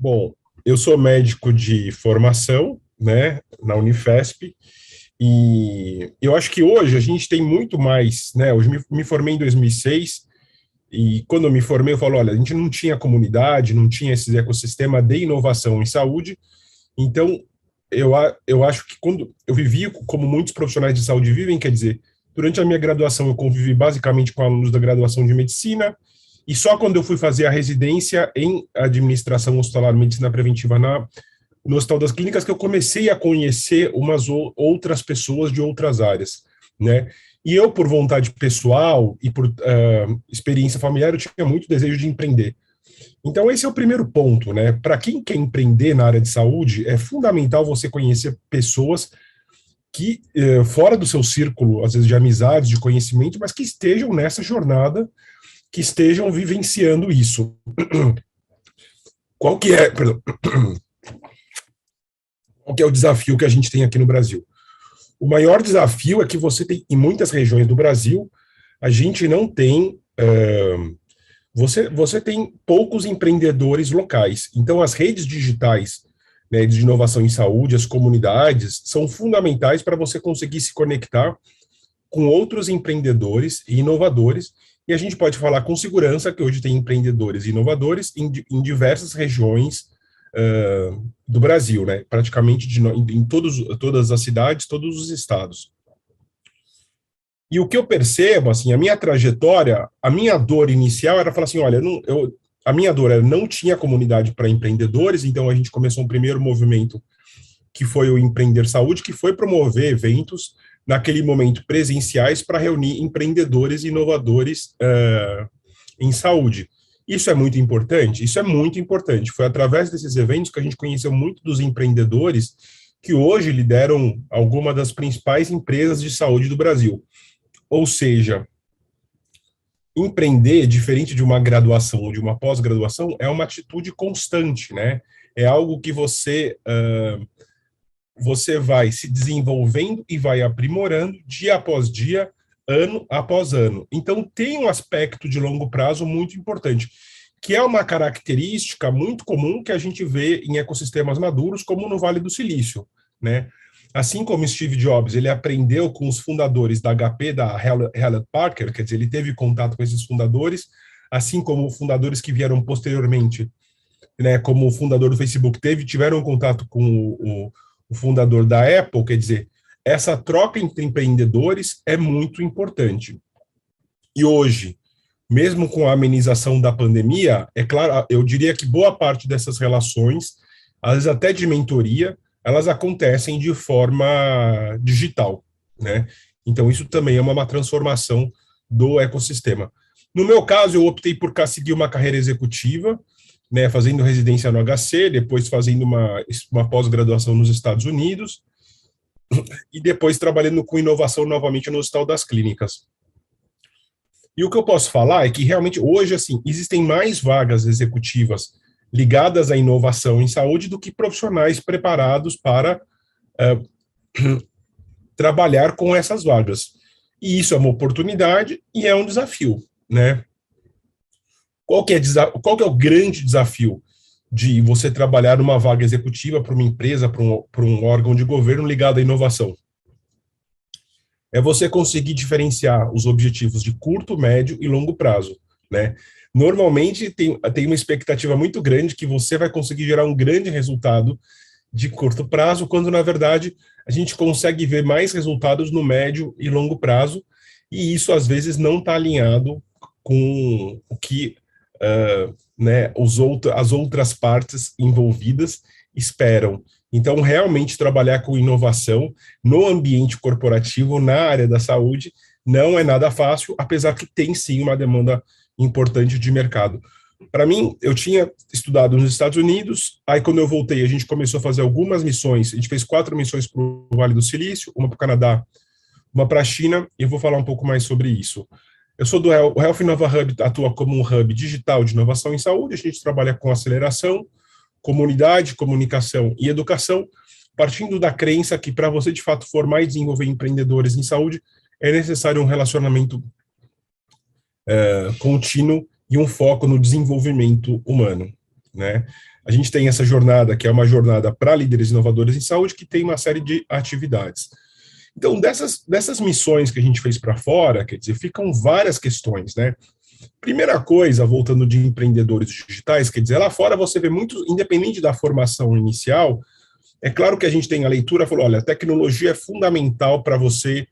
Bom, eu sou médico de formação, né, na Unifesp, e eu acho que hoje a gente tem muito mais, né, hoje me formei em 2006, e quando eu me formei eu falo, olha, a gente não tinha comunidade, não tinha esse ecossistema de inovação em saúde, então eu acho que quando eu vivi como muitos profissionais de saúde vivem, quer dizer, durante a minha graduação eu convivi basicamente com alunos da graduação de medicina, e só quando eu fui fazer a residência em administração hospitalar, medicina preventiva no Hospital das Clínicas, que eu comecei a conhecer outras pessoas de outras áreas, né? E eu, por vontade pessoal e por experiência familiar, eu tinha muito desejo de empreender. Então, esse é o primeiro ponto, né? Para quem quer empreender na área de saúde, é fundamental você conhecer pessoas que, fora do seu círculo, às vezes de amizades, de conhecimento, mas que estejam nessa jornada, que estejam vivenciando isso. Qual que é, perdão, qual que é o desafio que a gente tem aqui no Brasil? O maior desafio é que você tem, em muitas regiões do Brasil, a gente não tem, você tem poucos empreendedores locais. Então, as redes digitais, né, de inovação em saúde, as comunidades, são fundamentais para você conseguir se conectar com outros empreendedores e inovadores, e a gente pode falar com segurança que hoje tem empreendedores e inovadores em diversas regiões do Brasil, né? Praticamente em todas as cidades, todos os estados. E o que eu percebo, assim, a minha trajetória, a minha dor inicial era falar assim, olha, a minha dor era não tinha comunidade para empreendedores, então a gente começou um primeiro movimento que foi o Empreender Saúde, que foi promover eventos naquele momento presenciais para reunir empreendedores e inovadores em saúde. Isso é muito importante? Isso é muito importante. Foi através desses eventos que a gente conheceu muito dos empreendedores que hoje lideram algumas das principais empresas de saúde do Brasil. Ou seja, empreender, diferente de uma graduação ou de uma pós-graduação, é uma atitude constante, né? É algo que você vai se desenvolvendo e vai aprimorando dia após dia, ano após ano. Então, tem um aspecto de longo prazo muito importante, que é uma característica muito comum que a gente vê em ecossistemas maduros, como no Vale do Silício, né? Assim como Steve Jobs, ele aprendeu com os fundadores da HP, da Hewlett Packard, quer dizer, ele teve contato com esses fundadores, assim como fundadores que vieram posteriormente, né, como o fundador do Facebook tiveram contato com o fundador da Apple, quer dizer, essa troca entre empreendedores é muito importante. E hoje, mesmo com a amenização da pandemia, é claro, eu diria que boa parte dessas relações, às vezes até de mentoria, elas acontecem de forma digital, né? Então, isso também é uma transformação do ecossistema. No meu caso, eu optei por seguir uma carreira executiva, né, fazendo residência no HC, depois fazendo uma pós-graduação nos Estados Unidos, e depois trabalhando com inovação novamente no Hospital das Clínicas. E o que eu posso falar é que realmente hoje, assim, existem mais vagas executivas ligadas à inovação em saúde do que profissionais preparados para trabalhar com essas vagas. E isso é uma oportunidade e é um desafio, né? Qual que é o grande desafio de você trabalhar numa vaga executiva para uma empresa, para um órgão de governo ligado à inovação? É você conseguir diferenciar os objetivos de curto, médio e longo prazo, né? Normalmente tem uma expectativa muito grande que você vai conseguir gerar um grande resultado de curto prazo, quando na verdade a gente consegue ver mais resultados no médio e longo prazo, e isso às vezes não está alinhado com o que né, as outras partes envolvidas esperam. Então, realmente trabalhar com inovação no ambiente corporativo, na área da saúde, não é nada fácil, apesar que tem sim uma demanda importante de mercado. Para mim, eu tinha estudado nos Estados Unidos, aí quando eu voltei, a gente começou a fazer algumas missões, a gente fez 4 missões para o Vale do Silício, uma para o Canadá, uma para a China, e eu vou falar um pouco mais sobre isso. Eu sou do o Health Innova Hub, atua como um hub digital de inovação em saúde, a gente trabalha com aceleração, comunidade, comunicação e educação, partindo da crença que para você de fato formar e desenvolver empreendedores em saúde, é necessário um relacionamento contínuo e um foco no desenvolvimento humano. né? A gente tem essa jornada, que é uma jornada para líderes inovadores em saúde, que tem uma série de atividades. Então, dessas missões que a gente fez para fora, quer dizer, ficam várias questões, né? Primeira coisa, voltando de empreendedores digitais, quer dizer, lá fora você vê muito, independente da formação inicial, é claro que a gente tem a leitura, falou, olha, a tecnologia é fundamental para você,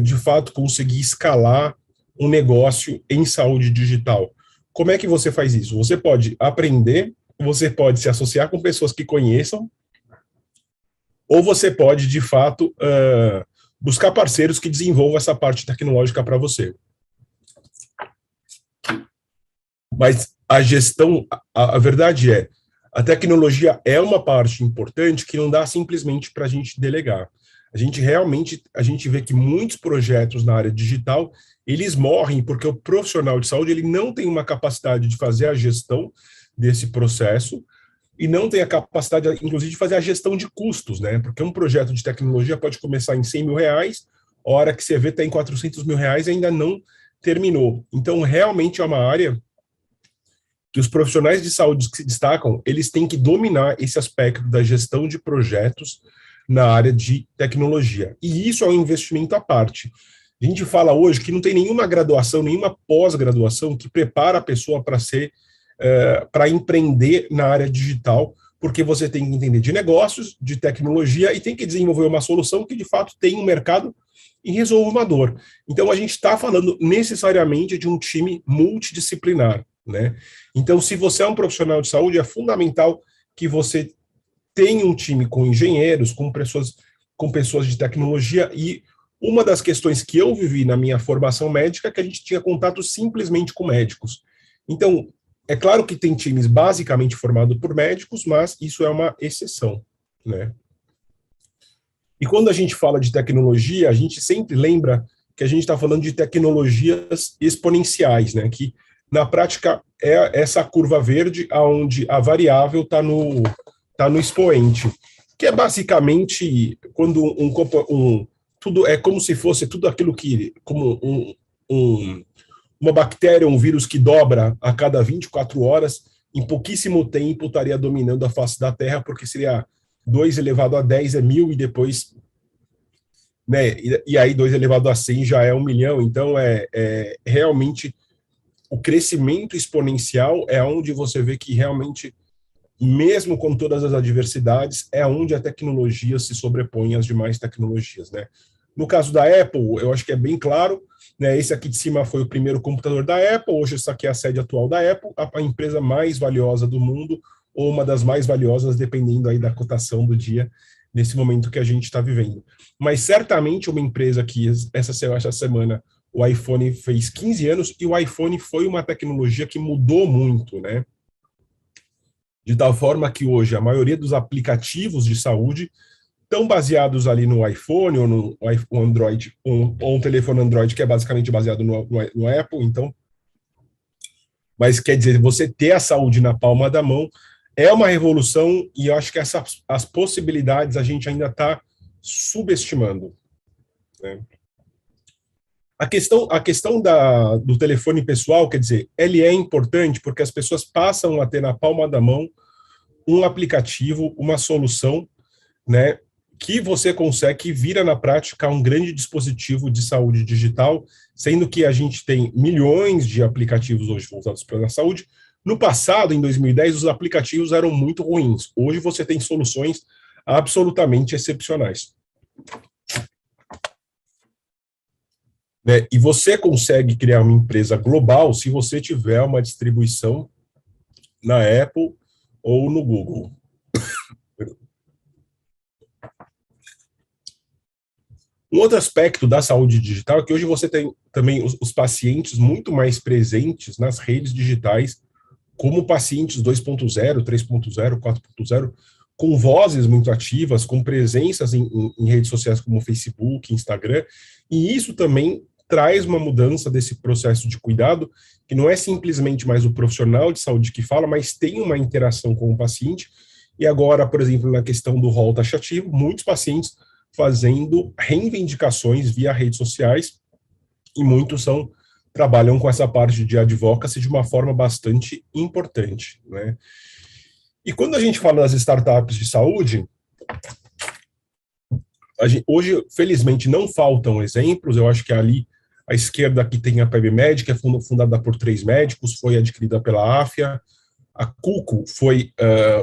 de fato, conseguir escalar um negócio em saúde digital. Como é que você faz isso? Você pode aprender, você pode se associar com pessoas que conheçam, ou você pode, de fato, buscar parceiros que desenvolvam essa parte tecnológica para você. Mas a gestão, a verdade é, a tecnologia é uma parte importante que não dá simplesmente para a gente delegar. A gente realmente, a gente vê que muitos projetos na área digital, eles morrem porque o profissional de saúde ele não tem uma capacidade de fazer a gestão desse processo e não tem a capacidade, inclusive, de fazer a gestão de custos, né? Porque um projeto de tecnologia pode começar em 100 mil reais, a hora que você vê está em 400 mil reais e ainda não terminou. Então, realmente é uma área que os profissionais de saúde que se destacam, eles têm que dominar esse aspecto da gestão de projetos na área de tecnologia. E isso é um investimento à parte. A gente fala hoje que não tem nenhuma graduação, nenhuma pós-graduação que prepara a pessoa para ser, para empreender na área digital, porque você tem que entender de negócios, de tecnologia e tem que desenvolver uma solução que de fato tem um mercado e resolva uma dor. Então a gente está falando necessariamente de um time multidisciplinar, né? Então, se você é um profissional de saúde, é fundamental que você tenha um time com engenheiros, com pessoas de tecnologia, e uma das questões que eu vivi na minha formação médica é que a gente tinha contato simplesmente com médicos. Então, é claro que tem times basicamente formados por médicos, mas isso é uma exceção, né? E quando a gente fala de tecnologia, a gente sempre lembra que a gente está falando de tecnologias exponenciais, né? Que na prática é essa curva verde, onde a variável está no expoente, que é basicamente quando tudo é como se fosse tudo aquilo que, como uma bactéria, um vírus que dobra a cada 24 horas, em pouquíssimo tempo estaria dominando a face da Terra, porque seria 2 elevado a 10 é 1000 e depois, né, e aí 2 elevado a 100 já é 1 milhão, então realmente o crescimento exponencial é onde você vê que realmente, mesmo com todas as adversidades, é onde a tecnologia se sobrepõe às demais tecnologias, né? No caso da Apple, eu acho que é bem claro, né? Esse aqui de cima foi o primeiro computador da Apple, hoje essa aqui é a sede atual da Apple, a empresa mais valiosa do mundo, ou uma das mais valiosas, dependendo aí da cotação do dia, nesse momento que a gente está vivendo. Mas certamente uma empresa que essa semana o iPhone fez 15 anos e o iPhone foi uma tecnologia que mudou muito, né? De tal forma que hoje a maioria dos aplicativos de saúde estão baseados ali no iPhone ou no Android, ou um telefone Android que é basicamente baseado no Apple, então. Mas quer dizer, você ter a saúde na palma da mão é uma revolução e eu acho que as possibilidades a gente ainda está subestimando, né? A questão do telefone pessoal, quer dizer, ele é importante porque as pessoas passam a ter na palma da mão um aplicativo, uma solução, né, que você consegue, que vira na prática um grande dispositivo de saúde digital, sendo que a gente tem milhões de aplicativos hoje voltados para a saúde. No passado, em 2010, os aplicativos eram muito ruins. Hoje você tem soluções absolutamente excepcionais. Né? E você consegue criar uma empresa global se você tiver uma distribuição na Apple ou no Google. Um outro aspecto da saúde digital é que hoje você tem também os pacientes muito mais presentes nas redes digitais, como pacientes 2.0, 3.0, 4.0, com vozes muito ativas, com presenças em redes sociais como Facebook, Instagram, e isso também traz uma mudança desse processo de cuidado, que não é simplesmente mais o profissional de saúde que fala, mas tem uma interação com o paciente. E agora, por exemplo, na questão do rol taxativo, muitos pacientes fazendo reivindicações via redes sociais, e muitos são trabalham com essa parte de advocacy de uma forma bastante importante, né? E quando a gente fala das startups de saúde, hoje, felizmente, não faltam exemplos. Eu acho que ali, à esquerda, aqui tem a PebMed, que é fundada por 3 médicos, foi adquirida pela Afya. A Cuco foi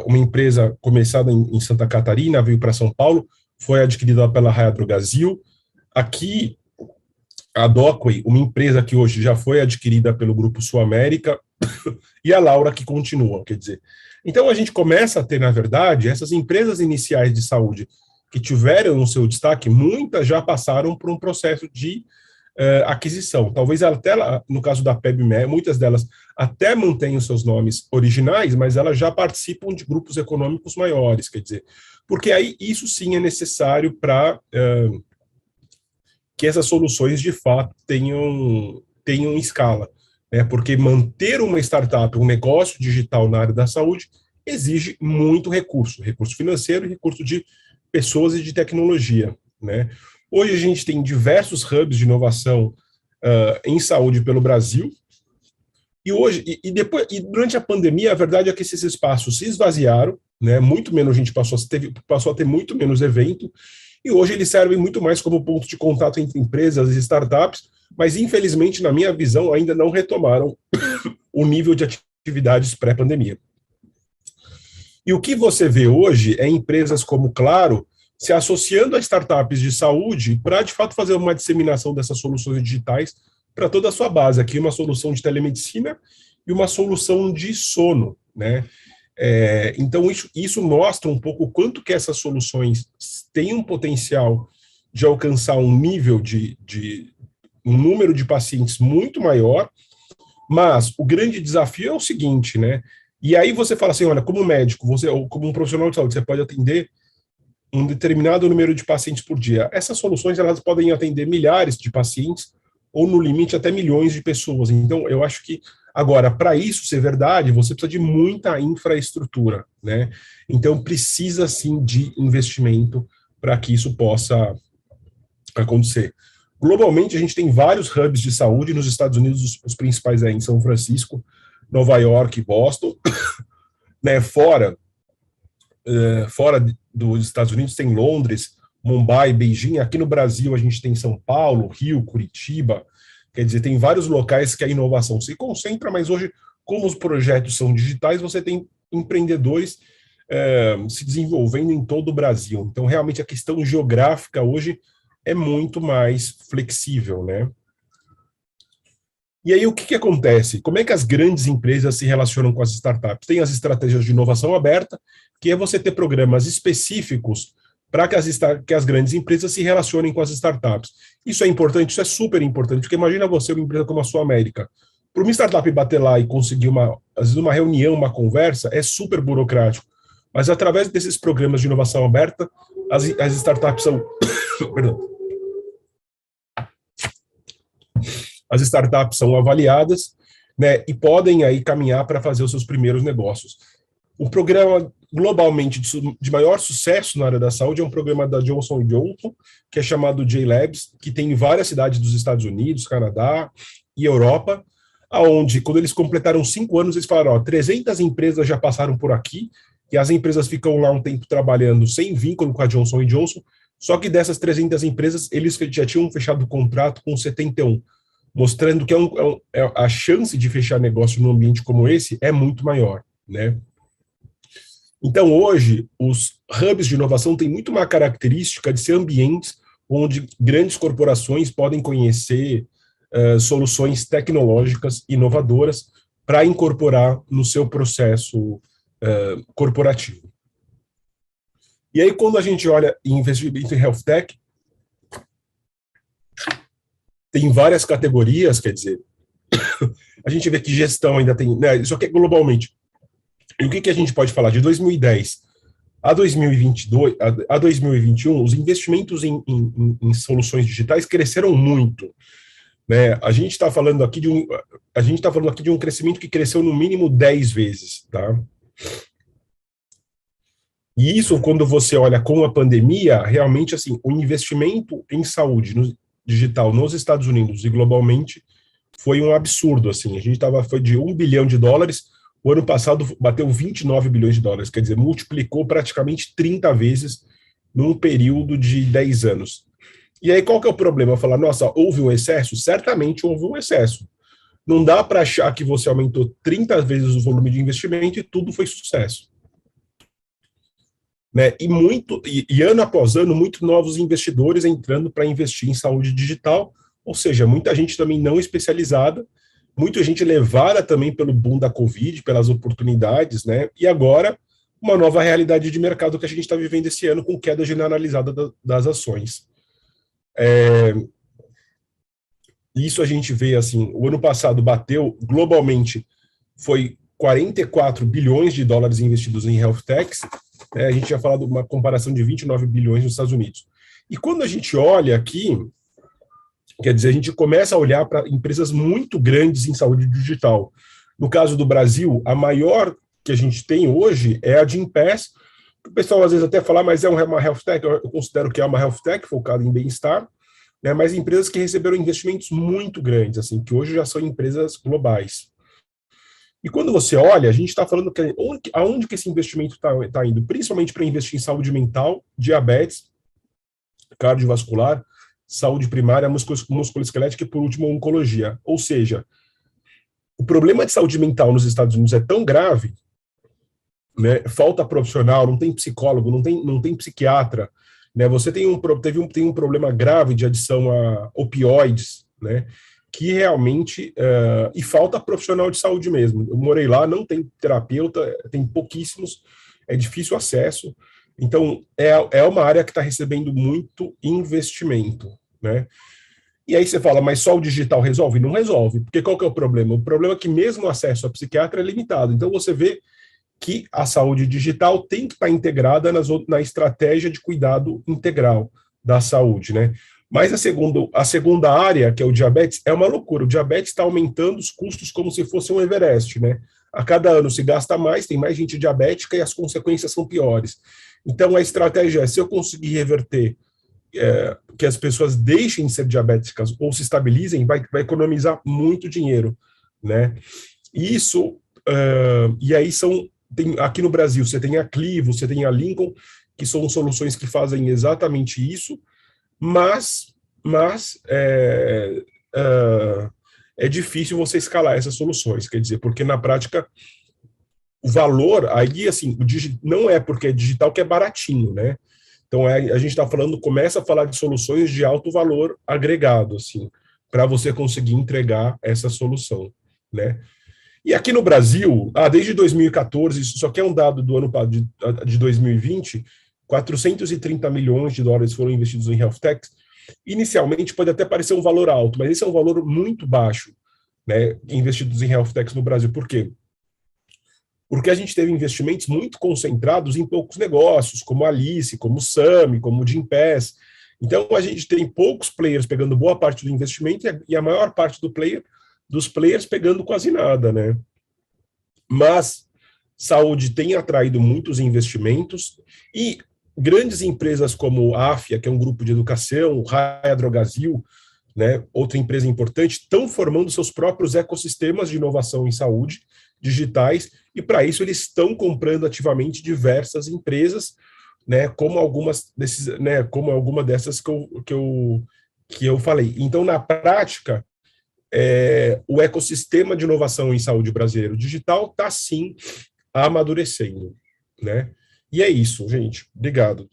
uma empresa começada em Santa Catarina, veio para São Paulo, foi adquirida pela Raia Drogasil. Aqui, a Docway, uma empresa que hoje já foi adquirida pelo Grupo Sul América, e a Laura, que continua, quer dizer. Então, a gente começa a ter, na verdade, essas empresas iniciais de saúde que tiveram o seu destaque, muitas já passaram por um processo de aquisição. Talvez até, no caso da PebMed, muitas delas até mantêm os seus nomes originais, mas elas já participam de grupos econômicos maiores, quer dizer, porque aí isso sim é necessário para que essas soluções de fato tenham escala, né? Porque manter uma startup, um negócio digital na área da saúde, exige muito recurso financeiro e recurso de pessoas e de tecnologia, né? Hoje a gente tem diversos hubs de inovação em saúde pelo Brasil, e durante a pandemia, a verdade é que esses espaços se esvaziaram, né? Muito menos gente passou a ter muito menos evento, e hoje eles servem muito mais como ponto de contato entre empresas e startups, mas infelizmente, na minha visão, ainda não retomaram o nível de atividades pré-pandemia. E o que você vê hoje é empresas como Claro se associando a startups de saúde para, de fato, fazer uma disseminação dessas soluções digitais para toda a sua base. Aqui uma solução de telemedicina e uma solução de sono, né? Então, isso mostra um pouco o quanto que essas soluções têm um potencial de alcançar um nível um número de pacientes muito maior, mas o grande desafio é o seguinte, né? E aí você fala assim, olha, como médico, ou como um profissional de saúde, você pode atender um determinado número de pacientes por dia. Essas soluções, elas podem atender milhares de pacientes, ou no limite até milhões de pessoas. Então, eu acho que, agora, para isso ser verdade, você precisa de muita infraestrutura, né? Então, precisa, sim, de investimento para que isso possa acontecer. Globalmente, a gente tem vários hubs de saúde nos Estados Unidos, os principais em São Francisco, Nova York e Boston, né? Fora dos Estados Unidos tem Londres, Mumbai, Beijing. Aqui no Brasil a gente tem São Paulo, Rio, Curitiba. Quer dizer, tem vários locais que a inovação se concentra, mas hoje, como os projetos são digitais, você tem empreendedores se desenvolvendo em todo o Brasil. Então, realmente, a questão geográfica hoje é muito mais flexível, né? E aí, o que acontece? Como é que as grandes empresas se relacionam com as startups? Tem as estratégias de inovação aberta, que é você ter programas específicos para que as grandes empresas se relacionem com as startups. Isso é importante, isso é super importante, porque imagina você, uma empresa como a Sul América, para uma startup bater lá e conseguir, às vezes, uma reunião, uma conversa, é super burocrático. Mas, através desses programas de inovação aberta, as startups são... Perdão. As startups são avaliadas, né, e podem aí caminhar para fazer os seus primeiros negócios. O programa globalmente de maior sucesso na área da saúde é um programa da Johnson & Johnson, que é chamado J-Labs, que tem em várias cidades dos Estados Unidos, Canadá e Europa, aonde, quando eles completaram 5 anos, eles falaram, 300 empresas já passaram por aqui, e as empresas ficam lá um tempo trabalhando sem vínculo com a Johnson & Johnson, só que dessas 300 empresas, eles já tinham fechado o contrato com 71, mostrando que a chance de fechar negócio num ambiente como esse é muito maior, né? Então, hoje, os hubs de inovação têm muito uma característica de ser ambientes onde grandes corporações podem conhecer soluções tecnológicas inovadoras para incorporar no seu processo corporativo. E aí, quando a gente olha em investimento em health tech, tem várias categorias, quer dizer, a gente vê que gestão ainda tem, né, isso aqui é globalmente. E o que a gente pode falar? De 2010 a 2022, a 2021, os investimentos em soluções digitais cresceram muito, né? A gente está falando aqui de um crescimento que cresceu no mínimo 10 vezes, tá? E isso, quando você olha com a pandemia, realmente, assim, o investimento em saúde digital nos Estados Unidos e globalmente foi um absurdo, assim, foi de US$ 1 bilhão, o ano passado bateu 29 bilhões de dólares, quer dizer, multiplicou praticamente 30 vezes num período de 10 anos. E aí, qual que é o problema? Falar, nossa, houve um excesso? Certamente houve um excesso. Não dá para achar que você aumentou 30 vezes o volume de investimento e tudo foi sucesso. Né? E ano após ano, muitos novos investidores entrando para investir em saúde digital, ou seja, muita gente também não especializada, muita gente levada também pelo boom da Covid, pelas oportunidades, né? E agora, uma nova realidade de mercado que a gente está vivendo esse ano com queda generalizada das ações. Isso a gente vê, assim, o ano passado bateu, globalmente, foi 44 bilhões de dólares investidos em health techs, né? A gente tinha falado uma comparação de 29 bilhões nos Estados Unidos. E quando a gente olha aqui, quer dizer, a gente começa a olhar para empresas muito grandes em saúde digital. No caso do Brasil, a maior que a gente tem hoje é a Gympass. O pessoal às vezes até fala, mas é uma health tech, eu considero que é uma health tech focada em bem-estar, né, mas empresas que receberam investimentos muito grandes, assim, que hoje já são empresas globais. E quando você olha, a gente está falando que aonde que esse investimento está indo? Principalmente para investir em saúde mental, diabetes, cardiovascular, saúde primária, musculoesquelética e, por último, oncologia. Ou seja, o problema de saúde mental nos Estados Unidos é tão grave, né, falta profissional, não tem psicólogo, não tem psiquiatra, né, você tem tem um problema grave de adição a opioides, né, que realmente, e falta profissional de saúde mesmo. Eu morei lá, não tem terapeuta, tem pouquíssimos, é difícil acesso, então é uma área que está recebendo muito investimento, né. E aí você fala, mas só o digital resolve? Não resolve, porque qual que é o problema? O problema é que mesmo o acesso a psiquiatra é limitado, então você vê que a saúde digital tem que estar integrada na estratégia de cuidado integral da saúde, né? Mas a segunda área, que é o diabetes, é uma loucura. O diabetes está aumentando os custos como se fosse um Everest, né? A cada ano se gasta mais, tem mais gente diabética e as consequências são piores. Então, a estratégia é, se eu conseguir reverter que as pessoas deixem de ser diabéticas ou se estabilizem, vai economizar muito dinheiro, né? Isso, e aí aqui no Brasil, você tem a Clivo, você tem a Lincoln, que são soluções que fazem exatamente isso, mas é difícil você escalar essas soluções, quer dizer, porque na prática o valor, aí assim, não é porque é digital que é baratinho, né? Então a gente está falando, começa a falar de soluções de alto valor agregado, assim, para você conseguir entregar essa solução, né? E aqui no Brasil, desde 2014, isso só que é um dado do ano de 2020, 430 milhões de dólares foram investidos em health techs. Inicialmente pode até parecer um valor alto, mas esse é um valor muito baixo, né, investidos em health techs no Brasil. Por quê? Porque a gente teve investimentos muito concentrados em poucos negócios, como a Alice, como o Sami, como o Gympass. Então, a gente tem poucos players pegando boa parte do investimento e a maior parte dos players pegando quase nada, né? Mas saúde tem atraído muitos investimentos e grandes empresas como a Afia, que é um grupo de educação, o Raia Drogasil, né, outra empresa importante, estão formando seus próprios ecossistemas de inovação em saúde digitais, e para isso eles estão comprando ativamente diversas empresas, né, como algumas dessas que eu falei. Então, na prática, o ecossistema de inovação em saúde brasileiro digital está sim amadurecendo, né? E é isso, gente. Obrigado.